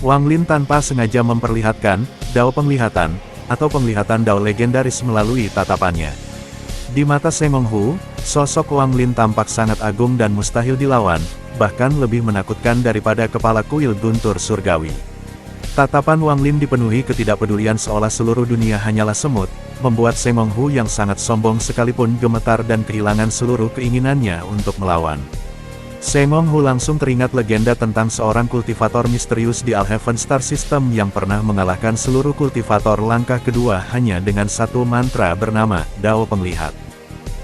Wang Lin tanpa sengaja memperlihatkan dao penglihatan, atau penglihatan dao legendaris melalui tatapannya. Di mata Sengong Hu, sosok Wang Lin tampak sangat agung dan mustahil dilawan, bahkan lebih menakutkan daripada kepala kuil guntur surgawi. Tatapan Wang Lin dipenuhi ketidakpedulian seolah seluruh dunia hanyalah semut, membuat Sengong Hu yang sangat sombong sekalipun gemetar dan kehilangan seluruh keinginannya untuk melawan. Sengong Hu langsung teringat legenda tentang seorang kultivator misterius di Alhaven Star System yang pernah mengalahkan seluruh kultivator langkah kedua hanya dengan satu mantra bernama Dao Penglihat.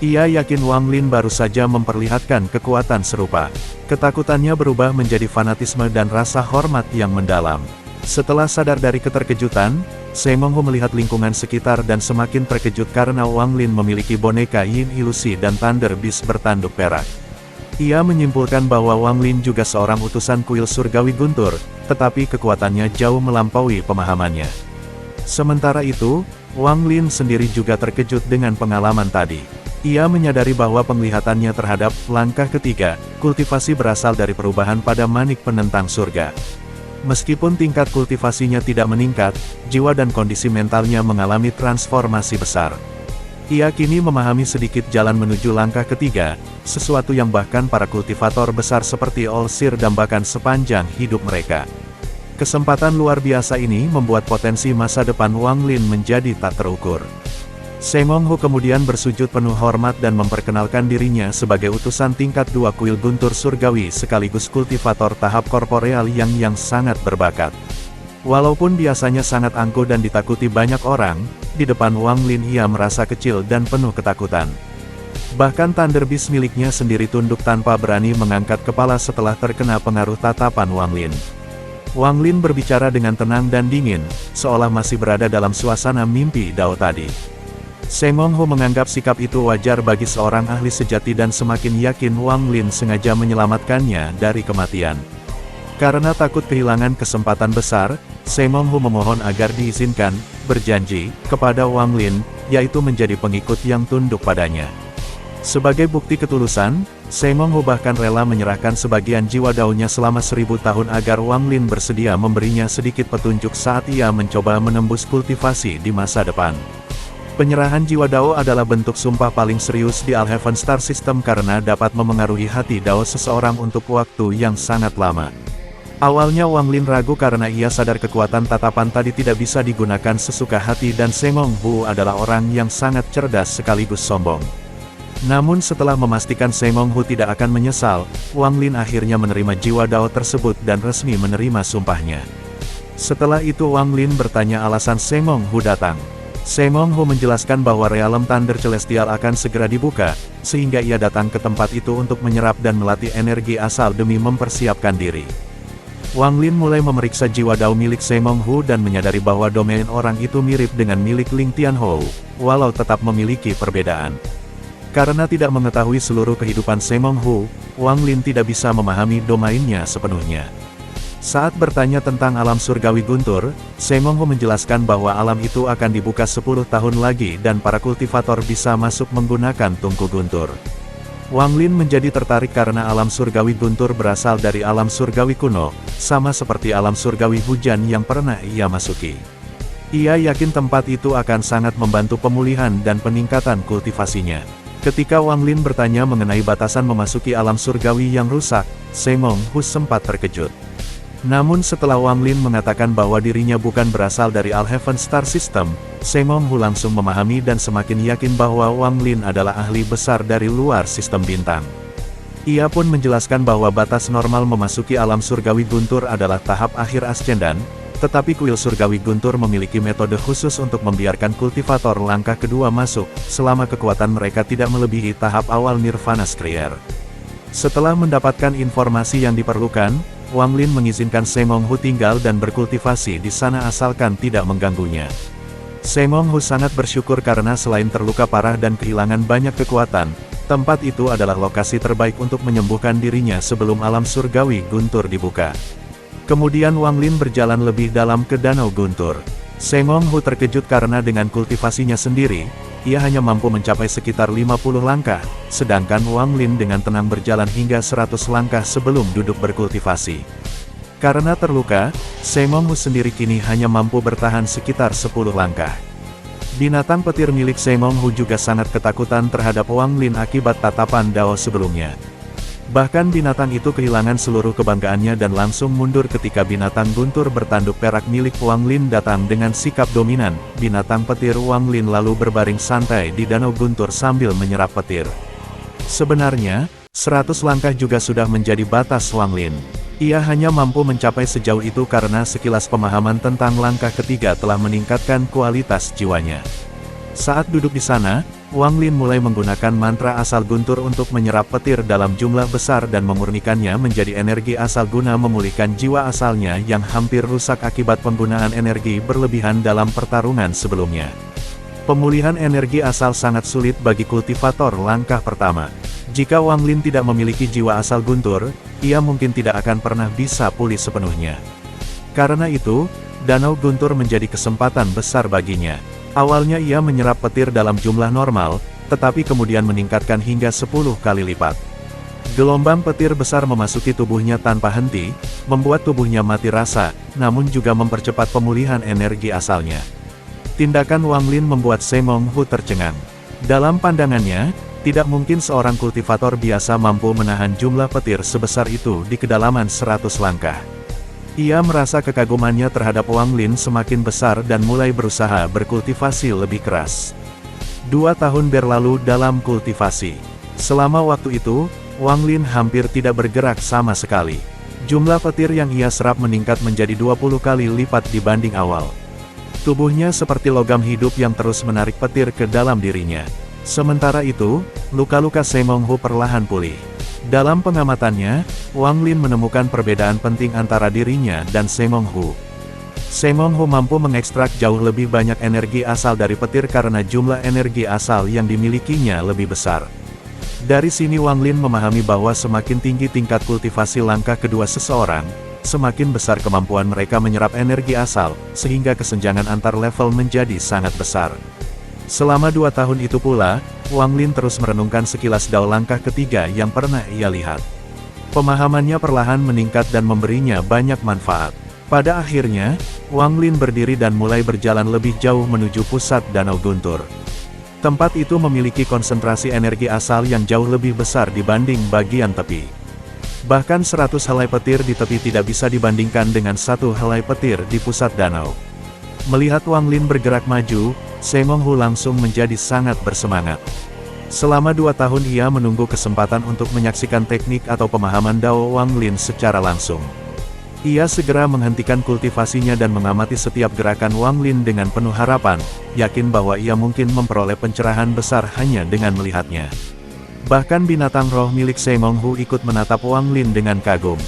Ia yakin Wang Lin baru saja memperlihatkan kekuatan serupa. Ketakutannya berubah menjadi fanatisme dan rasa hormat yang mendalam. Setelah sadar dari keterkejutan, Sengong Hu melihat lingkungan sekitar dan semakin terkejut karena Wang Lin memiliki boneka Yin Ilusi dan Thunder Beast bertanduk perak. Ia menyimpulkan bahwa Wang Lin juga seorang utusan kuil surgawi guntur, tetapi kekuatannya jauh melampaui pemahamannya. Sementara itu, Wang Lin sendiri juga terkejut dengan pengalaman tadi. Ia menyadari bahwa penglihatannya terhadap langkah ketiga, kultivasi berasal dari perubahan pada manik penentang surga. Meskipun tingkat kultivasinya tidak meningkat, jiwa dan kondisi mentalnya mengalami transformasi besar. Ia kini memahami sedikit jalan menuju langkah ketiga, sesuatu yang bahkan para kultivator besar seperti Olsir dambakan sepanjang hidup mereka. Kesempatan luar biasa ini membuat potensi masa depan Wang Lin menjadi tak terukur. Sengong Hu kemudian bersujud penuh hormat dan memperkenalkan dirinya sebagai utusan tingkat 2 kuil guntur surgawi sekaligus kultivator tahap korporeal yang sangat berbakat. Walaupun biasanya sangat angkuh dan ditakuti banyak orang, di depan Wang Lin ia merasa kecil dan penuh ketakutan. Bahkan Thunder Beast miliknya sendiri tunduk tanpa berani mengangkat kepala setelah terkena pengaruh tatapan Wang Lin. Wang Lin berbicara dengan tenang dan dingin, seolah masih berada dalam suasana mimpi Dao tadi. Sengong Hu menganggap sikap itu wajar bagi seorang ahli sejati dan semakin yakin Wang Lin sengaja menyelamatkannya dari kematian. Karena takut kehilangan kesempatan besar, Sengong Hu memohon agar diizinkan, berjanji, kepada Wang Lin, yaitu menjadi pengikut yang tunduk padanya. Sebagai bukti ketulusan, Sengong Hu bahkan rela menyerahkan sebagian jiwa daunnya selama 1000 tahun agar Wang Lin bersedia memberinya sedikit petunjuk saat ia mencoba menembus kultivasi di masa depan. Penyerahan jiwa Dao adalah bentuk sumpah paling serius di Alhaven Star System karena dapat memengaruhi hati Dao seseorang untuk waktu yang sangat lama. Awalnya Wang Lin ragu karena ia sadar kekuatan tatapan tadi tidak bisa digunakan sesuka hati dan Sengong Hu adalah orang yang sangat cerdas sekaligus sombong. Namun setelah memastikan Sengong Hu tidak akan menyesal, Wang Lin akhirnya menerima jiwa Dao tersebut dan resmi menerima sumpahnya. Setelah itu Wang Lin bertanya alasan Sengong Hu datang. Sengong Hu menjelaskan bahwa realem Thunder Celestial akan segera dibuka, sehingga ia datang ke tempat itu untuk menyerap dan melatih energi asal demi mempersiapkan diri. Wang Lin mulai memeriksa jiwa Dao milik Sengong Hu dan menyadari bahwa domain orang itu mirip dengan milik Ling Tianhou, walau tetap memiliki perbedaan. Karena tidak mengetahui seluruh kehidupan Sengong Hu, Wang Lin tidak bisa memahami domainnya sepenuhnya. Saat bertanya tentang alam surgawi guntur, Sengong Hu menjelaskan bahwa alam itu akan dibuka 10 tahun lagi dan para kultivator bisa masuk menggunakan tungku guntur. Wang Lin menjadi tertarik karena alam surgawi guntur berasal dari alam surgawi kuno, sama seperti alam surgawi hujan yang pernah ia masuki. Ia yakin tempat itu akan sangat membantu pemulihan dan peningkatan kultivasinya. Ketika Wang Lin bertanya mengenai batasan memasuki alam surgawi yang rusak, Sengong Hu sempat terkejut. Namun setelah Wang Lin mengatakan bahwa dirinya bukan berasal dari Alhaven Star System, Sengong Hu langsung memahami dan semakin yakin bahwa Wang Lin adalah ahli besar dari luar sistem bintang. Ia pun menjelaskan bahwa batas normal memasuki alam surgawi guntur adalah tahap akhir ascendan, tetapi kuil surgawi guntur memiliki metode khusus untuk membiarkan kultivator langkah kedua masuk, selama kekuatan mereka tidak melebihi tahap awal nirvana skrier. Setelah mendapatkan informasi yang diperlukan, Wang Lin mengizinkan Sengong Hu tinggal dan berkultivasi di sana asalkan tidak mengganggunya. Sengong Hu sangat bersyukur karena selain terluka parah dan kehilangan banyak kekuatan, tempat itu adalah lokasi terbaik untuk menyembuhkan dirinya sebelum alam surgawi guntur dibuka. Kemudian Wang Lin berjalan lebih dalam ke Danau Guntur. Sengong Hu terkejut karena dengan kultivasinya sendiri, ia hanya mampu mencapai sekitar 50 langkah, sedangkan Wang Lin dengan tenang berjalan hingga 100 langkah sebelum duduk berkultivasi. Karena terluka, Semong Hu sendiri kini hanya mampu bertahan sekitar 10 langkah. Binatang petir milik Semong Hu juga sangat ketakutan terhadap Wang Lin akibat tatapan Dao sebelumnya. Bahkan binatang itu kehilangan seluruh kebanggaannya dan langsung mundur ketika binatang guntur bertanduk perak milik Wang Lin datang dengan sikap dominan. Binatang petir Wang Lin lalu berbaring santai di danau guntur sambil menyerap petir. Sebenarnya, 100 langkah juga sudah menjadi batas Wang Lin. Ia hanya mampu mencapai sejauh itu karena sekilas pemahaman tentang langkah ketiga telah meningkatkan kualitas jiwanya. Saat duduk di sana, Wang Lin mulai menggunakan mantra asal guntur untuk menyerap petir dalam jumlah besar dan memurnikannya menjadi energi asal guna memulihkan jiwa asalnya yang hampir rusak akibat penggunaan energi berlebihan dalam pertarungan sebelumnya. Pemulihan energi asal sangat sulit bagi kultivator langkah pertama. Jika Wang Lin tidak memiliki jiwa asal guntur, ia mungkin tidak akan pernah bisa pulih sepenuhnya. Karena itu, danau guntur menjadi kesempatan besar baginya. Awalnya ia menyerap petir dalam jumlah normal, tetapi kemudian meningkatkan hingga 10 kali lipat. Gelombang petir besar memasuki tubuhnya tanpa henti, membuat tubuhnya mati rasa, namun juga mempercepat pemulihan energi asalnya. Tindakan Wang Lin membuat Semong Hu tercengang. Dalam pandangannya, tidak mungkin seorang kultivator biasa mampu menahan jumlah petir sebesar itu di kedalaman 100 langkah. Ia merasa kekagumannya terhadap Wang Lin semakin besar dan mulai berusaha berkultivasi lebih keras. 2 tahun berlalu dalam kultivasi. Selama waktu itu, Wang Lin hampir tidak bergerak sama sekali. Jumlah petir yang ia serap meningkat menjadi 20 kali lipat dibanding awal. Tubuhnya seperti logam hidup yang terus menarik petir ke dalam dirinya. Sementara itu, luka-luka Semong Hu perlahan pulih. Dalam pengamatannya, Wang Lin menemukan perbedaan penting antara dirinya dan Semong Hu. Semong Hu mampu mengekstrak jauh lebih banyak energi asal dari petir karena jumlah energi asal yang dimilikinya lebih besar. Dari sini Wang Lin memahami bahwa semakin tinggi tingkat kultivasi langkah kedua seseorang, semakin besar kemampuan mereka menyerap energi asal, sehingga kesenjangan antar level menjadi sangat besar. Selama 2 tahun itu pula, Wang Lin terus merenungkan sekilas dao langkah ketiga yang pernah ia lihat. Pemahamannya perlahan meningkat dan memberinya banyak manfaat. Pada akhirnya, Wang Lin berdiri dan mulai berjalan lebih jauh menuju pusat danau guntur. Tempat itu memiliki konsentrasi energi asal yang jauh lebih besar dibanding bagian tepi. Bahkan 100 helai petir di tepi tidak bisa dibandingkan dengan 1 helai petir di pusat danau. Melihat Wang Lin bergerak maju, Semong Hu langsung menjadi sangat bersemangat. Selama 2 tahun ia menunggu kesempatan untuk menyaksikan teknik atau pemahaman Dao Wang Lin secara langsung. Ia segera menghentikan kultivasinya dan mengamati setiap gerakan Wang Lin dengan penuh harapan, yakin bahwa ia mungkin memperoleh pencerahan besar hanya dengan melihatnya. Bahkan binatang roh milik Semong Hu ikut menatap Wang Lin dengan kagum.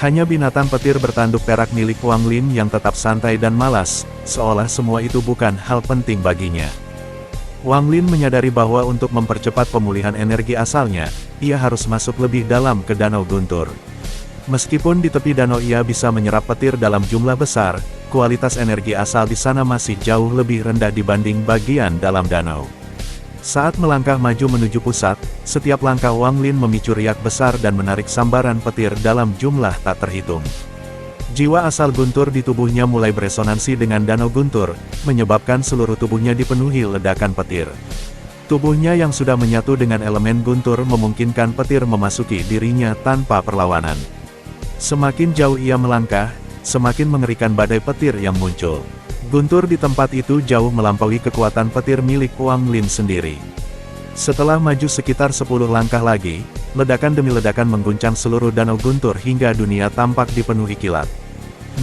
Hanya binatang petir bertanduk perak milik Wang Lin yang tetap santai dan malas, seolah semua itu bukan hal penting baginya. Wang Lin menyadari bahwa untuk mempercepat pemulihan energi asalnya, ia harus masuk lebih dalam ke danau guntur. Meskipun di tepi danau ia bisa menyerap petir dalam jumlah besar, kualitas energi asal di sana masih jauh lebih rendah dibanding bagian dalam danau. Saat melangkah maju menuju pusat, setiap langkah Wang Lin memicu riak besar dan menarik sambaran petir dalam jumlah tak terhitung. Jiwa asal guntur di tubuhnya mulai beresonansi dengan danau guntur, menyebabkan seluruh tubuhnya dipenuhi ledakan petir. Tubuhnya yang sudah menyatu dengan elemen guntur memungkinkan petir memasuki dirinya tanpa perlawanan. Semakin jauh ia melangkah, semakin mengerikan badai petir yang muncul. Guntur di tempat itu jauh melampaui kekuatan petir milik Wang Lin sendiri. Setelah maju sekitar 10 langkah lagi, ledakan demi ledakan mengguncang seluruh danau guntur hingga dunia tampak dipenuhi kilat.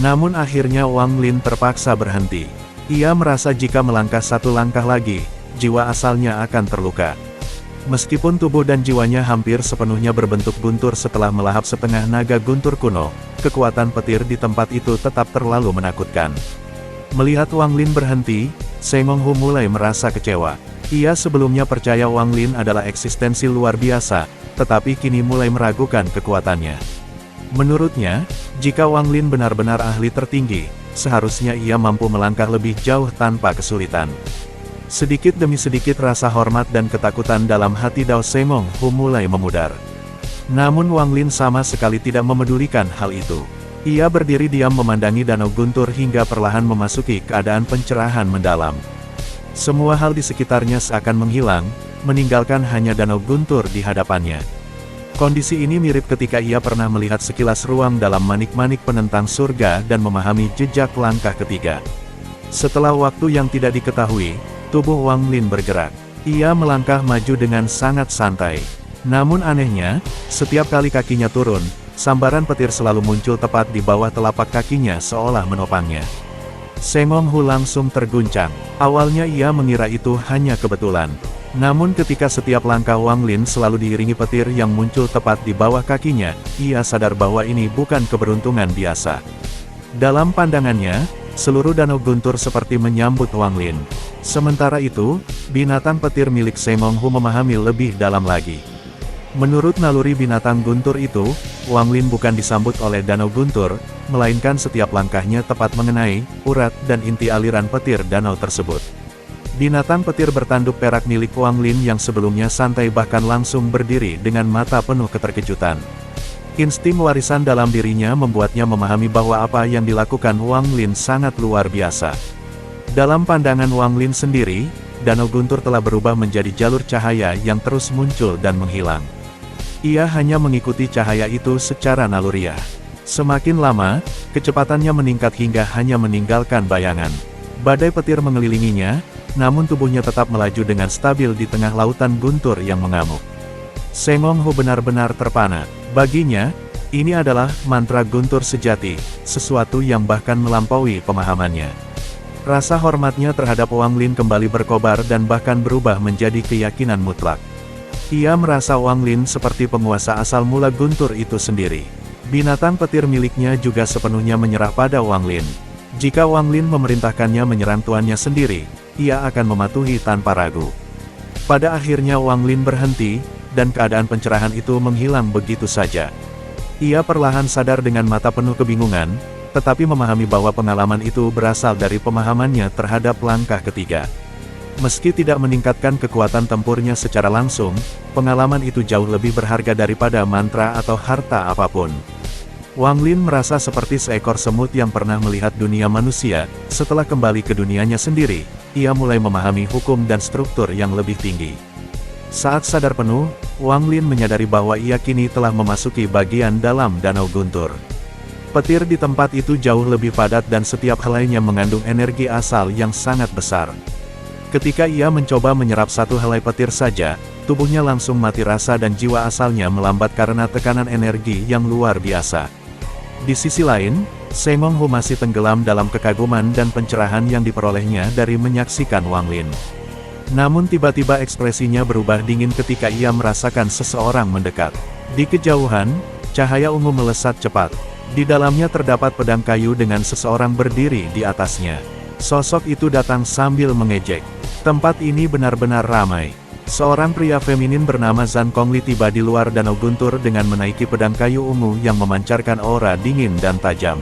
Namun akhirnya Wang Lin terpaksa berhenti. Ia merasa jika melangkah 1 langkah lagi, jiwa asalnya akan terluka. Meskipun tubuh dan jiwanya hampir sepenuhnya berbentuk guntur setelah melahap setengah naga guntur kuno, kekuatan petir di tempat itu tetap terlalu menakutkan. Melihat Wang Lin berhenti, Semong Hu mulai merasa kecewa. Ia sebelumnya percaya Wang Lin adalah eksistensi luar biasa, tetapi kini mulai meragukan kekuatannya. Menurutnya, jika Wang Lin benar-benar ahli tertinggi, seharusnya ia mampu melangkah lebih jauh tanpa kesulitan. Sedikit demi sedikit rasa hormat dan ketakutan dalam hati Dao Semong Hu mulai memudar. Namun Wang Lin sama sekali tidak memedulikan hal itu. Ia berdiri diam memandangi Danau Guntur hingga perlahan memasuki keadaan pencerahan mendalam. Semua hal di sekitarnya seakan menghilang, meninggalkan hanya Danau Guntur di hadapannya. Kondisi ini mirip ketika ia pernah melihat sekilas ruang dalam manik-manik penentang surga dan memahami jejak langkah ketiga. Setelah waktu yang tidak diketahui, tubuh Wang Lin bergerak. Ia melangkah maju dengan sangat santai. Namun anehnya, setiap kali kakinya turun, sambaran petir selalu muncul tepat di bawah telapak kakinya seolah menopangnya. Seng Hong Hu langsung terguncang. Awalnya ia mengira itu hanya kebetulan. Namun ketika setiap langkah Wang Lin selalu diiringi petir yang muncul tepat di bawah kakinya, ia sadar bahwa ini bukan keberuntungan biasa. Dalam pandangannya, seluruh Danau Guntur seperti menyambut Wang Lin. Sementara itu, binatang petir milik Seng Hong Hu memahami lebih dalam lagi. Menurut naluri binatang guntur itu, Wang Lin bukan disambut oleh Danau Guntur, melainkan setiap langkahnya tepat mengenai urat dan inti aliran petir danau tersebut. Binatang petir bertanduk perak milik Wang Lin yang sebelumnya santai bahkan langsung berdiri dengan mata penuh keterkejutan. Insting warisan dalam dirinya membuatnya memahami bahwa apa yang dilakukan Wang Lin sangat luar biasa. Dalam pandangan Wang Lin sendiri, Danau Guntur telah berubah menjadi jalur cahaya yang terus muncul dan menghilang. Ia hanya mengikuti cahaya itu secara naluriah. Semakin lama, kecepatannya meningkat hingga hanya meninggalkan bayangan. Badai petir mengelilinginya, namun tubuhnya tetap melaju dengan stabil di tengah lautan guntur yang mengamuk. Seng Hong Hu benar-benar terpana. Baginya, ini adalah mantra guntur sejati, sesuatu yang bahkan melampaui pemahamannya. Rasa hormatnya terhadap Wang Lin kembali berkobar dan bahkan berubah menjadi keyakinan mutlak. Ia merasa Wang Lin seperti penguasa asal mula guntur itu sendiri. Binatang petir miliknya juga sepenuhnya menyerah pada Wang Lin. Jika Wang Lin memerintahkannya menyerang tuannya sendiri, ia akan mematuhi tanpa ragu. Pada akhirnya Wang Lin berhenti, dan keadaan pencerahan itu menghilang begitu saja. Ia perlahan sadar dengan mata penuh kebingungan, tetapi memahami bahwa pengalaman itu berasal dari pemahamannya terhadap langkah ketiga. Meski tidak meningkatkan kekuatan tempurnya secara langsung, pengalaman itu jauh lebih berharga daripada mantra atau harta apapun. Wang Lin merasa seperti seekor semut yang pernah melihat dunia manusia. Setelah kembali ke dunianya sendiri, ia mulai memahami hukum dan struktur yang lebih tinggi. Saat sadar penuh, Wang Lin menyadari bahwa ia kini telah memasuki bagian dalam Danau Guntur. Petir di tempat itu jauh lebih padat dan setiap helainya mengandung energi asal yang sangat besar. Ketika ia mencoba menyerap satu helai petir saja, tubuhnya langsung mati rasa dan jiwa asalnya melambat karena tekanan energi yang luar biasa. Di sisi lain, Seng Hong Hu masih tenggelam dalam kekaguman dan pencerahan yang diperolehnya dari menyaksikan Wang Lin. Namun tiba-tiba ekspresinya berubah dingin ketika ia merasakan seseorang mendekat. Di kejauhan, cahaya ungu melesat cepat. Di dalamnya terdapat pedang kayu dengan seseorang berdiri di atasnya. Sosok itu datang sambil mengejek. Tempat ini benar-benar ramai. Seorang pria feminin bernama Zhan Kongli tiba di luar Danau Guntur dengan menaiki pedang kayu ungu yang memancarkan aura dingin dan tajam.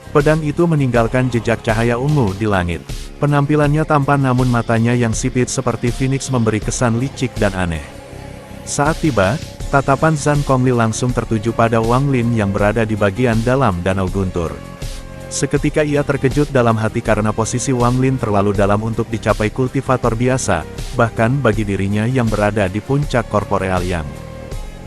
Pedang itu meninggalkan jejak cahaya ungu di langit. Penampilannya tampan namun matanya yang sipit seperti Phoenix memberi kesan licik dan aneh. Saat tiba, tatapan Zhan Kongli langsung tertuju pada Wang Lin yang berada di bagian dalam Danau Guntur. Seketika ia terkejut dalam hati karena posisi Wang Lin terlalu dalam untuk dicapai kultivator biasa, bahkan bagi dirinya yang berada di puncak korporeal yang.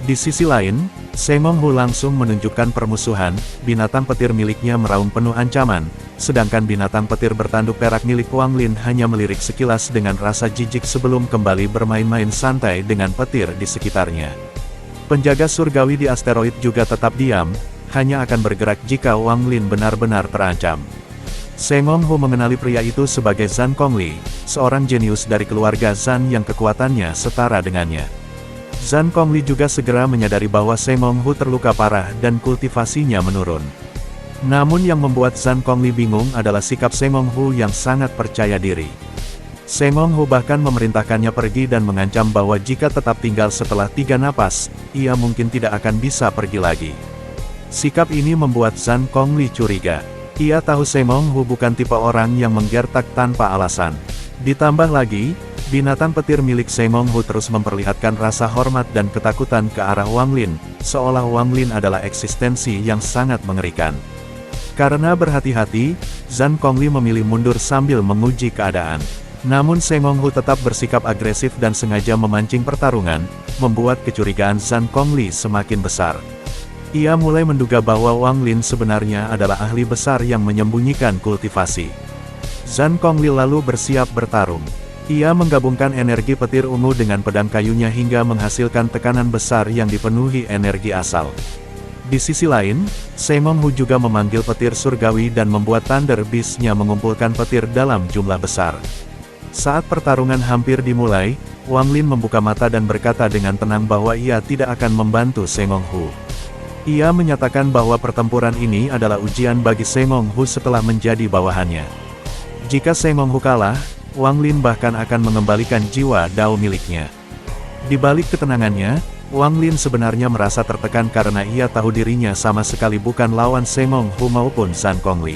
Di sisi lain, Seng Hong Hu langsung menunjukkan permusuhan, binatang petir miliknya meraung penuh ancaman, sedangkan binatang petir bertanduk perak milik Wang Lin hanya melirik sekilas dengan rasa jijik sebelum kembali bermain-main santai dengan petir di sekitarnya. Penjaga surgawi di asteroid juga tetap diam, hanya akan bergerak jika Wang Lin benar-benar terancam. Seng Hong Hu mengenali pria itu sebagai Zhan Kongli, seorang jenius dari keluarga Zhan yang kekuatannya setara dengannya. Zhan Kongli juga segera menyadari bahwa Seng Hong Hu terluka parah dan kultivasinya menurun. Namun yang membuat Zhan Kongli bingung adalah sikap Seng Hong Hu yang sangat percaya diri. Seng Hong Hu bahkan memerintahkannya pergi dan mengancam bahwa jika tetap tinggal setelah 3 napas, ia mungkin tidak akan bisa pergi lagi. Sikap ini membuat Zhan Kongli curiga. Ia tahu Seng Hong Hu bukan tipe orang yang menggertak tanpa alasan. Ditambah lagi, Binatang petir milik Sengong Hu terus memperlihatkan rasa hormat dan ketakutan ke arah Wang Lin, seolah Wang Lin adalah eksistensi yang sangat mengerikan. Karena berhati-hati, Zhang Kongli memilih mundur sambil menguji keadaan. Namun Sengong Hu tetap bersikap agresif dan sengaja memancing pertarungan, membuat kecurigaan Zhang Kongli semakin besar. Ia mulai menduga bahwa Wang Lin sebenarnya adalah ahli besar yang menyembunyikan kultivasi. Zhang Kongli lalu bersiap bertarung. Ia menggabungkan energi petir ungu dengan pedang kayunya hingga menghasilkan tekanan besar yang dipenuhi energi asal. Di sisi lain, Sengong Hu juga memanggil petir surgawi dan membuat Thunder Beast-nya mengumpulkan petir dalam jumlah besar. Saat pertarungan hampir dimulai, Wang Lin membuka mata dan berkata dengan tenang bahwa ia tidak akan membantu Sengong Hu. Ia menyatakan bahwa pertempuran ini adalah ujian bagi Sengong Hu setelah menjadi bawahannya. Jika Sengong Hu kalah, Wang Lin bahkan akan mengembalikan jiwa Dao miliknya. Di balik ketenangannya, Wang Lin sebenarnya merasa tertekan karena ia tahu dirinya sama sekali bukan lawan Sengong Hu maupun Zhang Kongli.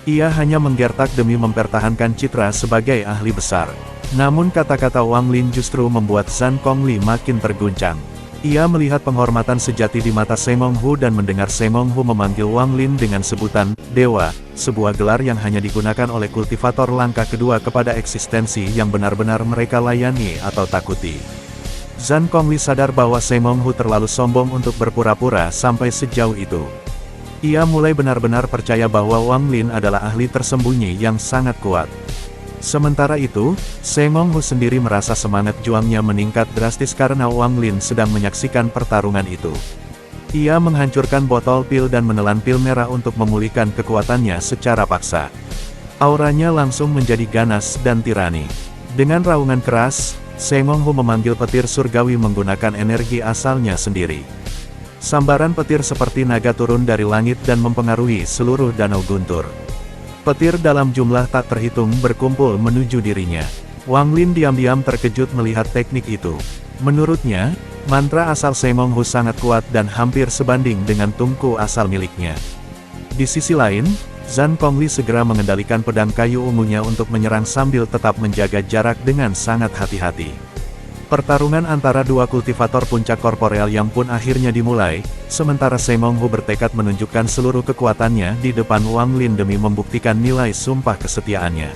Ia hanya menggertak demi mempertahankan citra sebagai ahli besar. Namun kata-kata Wang Lin justru membuat Zhang Kongli makin terguncang. Ia melihat penghormatan sejati di mata Sengong Hu dan mendengar Sengong Hu memanggil Wang Lin dengan sebutan Dewa, sebuah gelar yang hanya digunakan oleh kultivator langkah kedua kepada eksistensi yang benar-benar mereka layani atau takuti. Zhang Kongli sadar bahwa Sengong Hu terlalu sombong untuk berpura-pura sampai sejauh itu. Ia mulai benar-benar percaya bahwa Wang Lin adalah ahli tersembunyi yang sangat kuat. Sementara itu, Sengong Hu sendiri merasa semangat juangnya meningkat drastis karena Wang Lin sedang menyaksikan pertarungan itu. Ia menghancurkan botol pil dan menelan pil merah untuk memulihkan kekuatannya secara paksa. Auranya langsung menjadi ganas dan tirani. Dengan raungan keras, Sengong Hu memanggil petir surgawi menggunakan energi asalnya sendiri. Sambaran petir seperti naga turun dari langit dan mempengaruhi seluruh danau guntur. Petir dalam jumlah tak terhitung berkumpul menuju dirinya. Wang Lin diam-diam terkejut melihat teknik itu. Menurutnya, mantra asal Sengong Hu sangat kuat dan hampir sebanding dengan tungku asal miliknya. Di sisi lain, Zhang Kongli segera mengendalikan pedang kayu ungunya untuk menyerang sambil tetap menjaga jarak dengan sangat hati-hati. Pertarungan antara dua kultivator puncak korporeal yang pun akhirnya dimulai, sementara Sengong Hu bertekad menunjukkan seluruh kekuatannya di depan Wang Lin demi membuktikan nilai sumpah kesetiaannya.